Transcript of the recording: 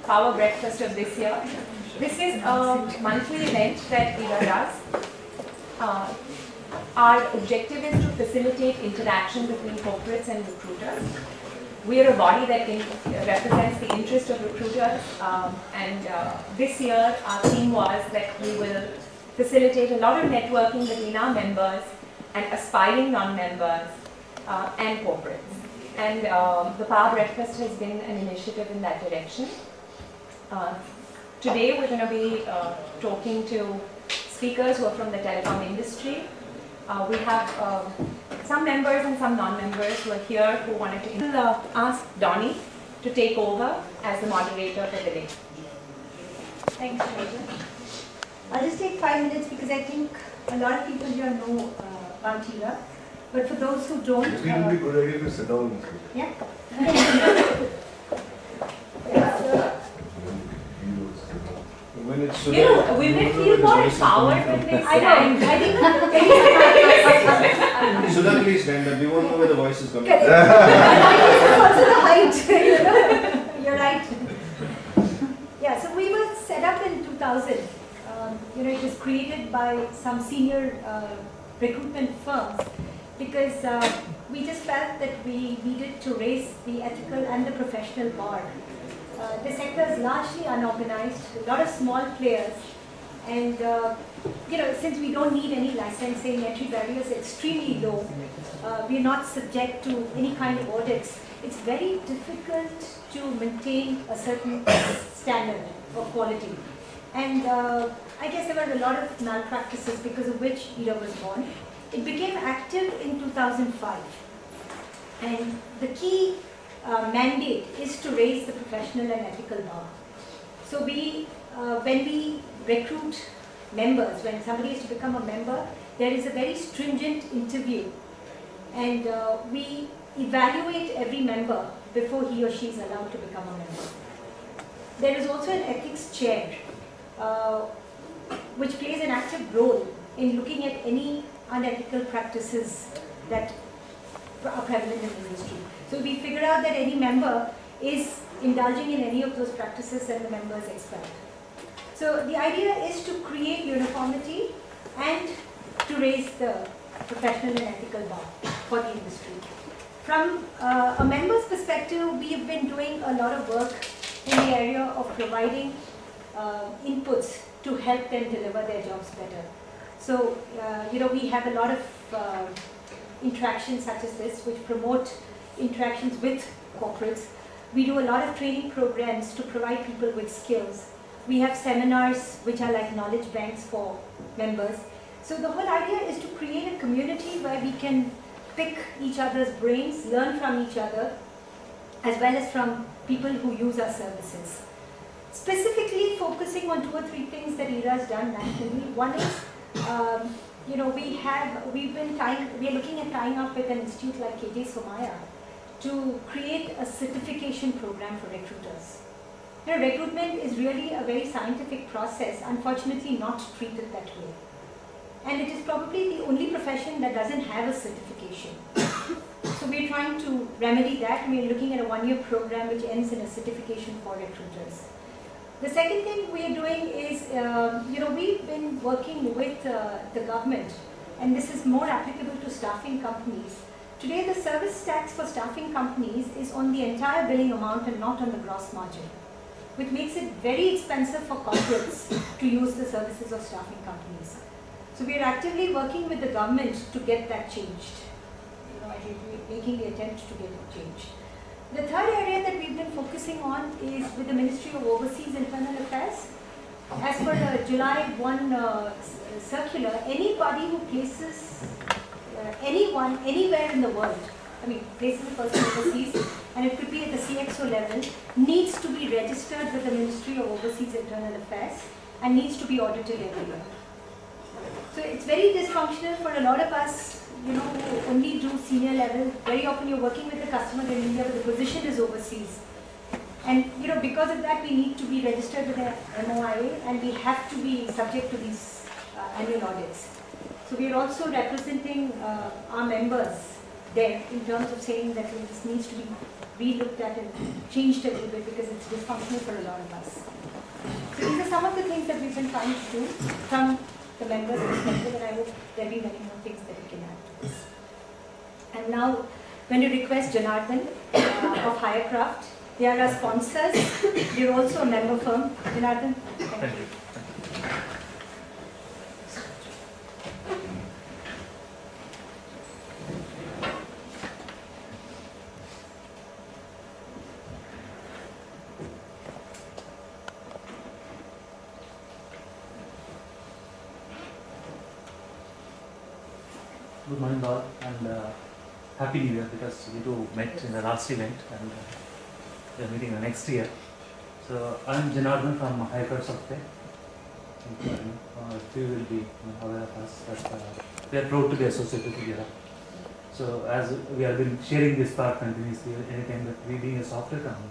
Power Breakfast of this year. This is a monthly event that ERA does. Our objective is to facilitate interaction between corporates and recruiters. We are a body that represents the interest of recruiters, and this year our theme was that we will facilitate a lot of networking between our members and aspiring non-members and corporates. And the Power Breakfast has been an initiative in that direction. Today we're going to be talking to speakers who are from the telecom industry. We have some members and some non-members who are here who wanted to ask Donnie to take over as the moderator for the day. Thanks, Raja. I'll just take 5 minutes because I think a lot of people here know about ERA. But for those who don't... It will be a good idea to sit down. Yeah? When it's you know, women feel more empowered when they stand. I think Sudha, please stand up. We won't know where the voice is coming. also the height. You know? You're right. Yeah, so we were set up in 2000. You know, it was created by some senior recruitment firms because we just felt that we needed to raise the ethical and the professional bar. The sector is largely unorganized, a lot of small players, and you know, since we don't need any licensing, entry barriers are extremely low, we're not subject to any kind of audits. It's very difficult to maintain a certain standard of quality. And I guess there were a lot of malpractices because of which ERA was born. It became active in 2005, and the key mandate is to raise the professional and ethical bar. So we, when we recruit members, when somebody is to become a member, there is a very stringent interview, and we evaluate every member before he or she is allowed to become a member. There is also an ethics chair, which plays an active role in looking at any unethical practices that are prevalent in the industry. So we figure out that any member is indulging in any of those practices and the member is expelled. So the idea is to create uniformity and to raise the professional and ethical bar for the industry. From a member's perspective, we have been doing a lot of work in the area of providing inputs to help them deliver their jobs better. So, you know, we have a lot of interactions such as this, which promote interactions with corporates. We do a lot of training programs to provide people with skills. We have seminars which are like knowledge banks for members. So the whole idea is to create a community where we can pick each other's brains, learn from each other, as well as from people who use our services. Specifically focusing on 2 or 3 things that ERA has done nationally. One is, you know, we are looking at tying up with an institute like KJ Somaiya to create a certification program for recruiters. You know, recruitment is really a very scientific process, unfortunately not treated that way. And it is probably the only profession that doesn't have a certification. So we're trying to remedy that, and we're looking at a 1-year program which ends in a certification for recruiters. The second thing we are doing is, you know, we've been working with the government, and this is more applicable to staffing companies. Today the service tax for staffing companies is on the entire billing amount and not on the gross margin, which makes it very expensive for corporates to use the services of staffing companies. So we are actively working with the government to get that changed. You know, we're making the attempt to get it changed. The third area that we've been focusing on is with the Ministry of Overseas Internal Affairs. As per the July 1 circular, anybody who places anyone anywhere in the world, I mean places a person overseas, and it could be at the CXO level, needs to be registered with the Ministry of Overseas Internal Affairs and needs to be audited every year. So it's very dysfunctional for a lot of us, you know, who only do senior level. Very often you're working with the customer in India, but the position is overseas. And you know, because of that, we need to be registered with the MOIA, and we have to be subject to these annual audits. So we are also representing our members there in terms of saying that this needs to be re-looked at and changed a little bit because it's dysfunctional for a lot of us. So these are some of the things that we've been trying to do from the members' perspective, and I hope there'll be many more things that we can add to this. I'm now going to request Janardhan of Hirecraft. They are our sponsors. They're also a member firm. Janardhan, thank you. Good morning all, and Happy New Year, because we two met in the last event and we are meeting the next year. So I'm Janardhan from Hirecraft Software. You will be aware of us, but we are proud to be associated together. So as we have been sharing this part continuously, anytime that we being a software company,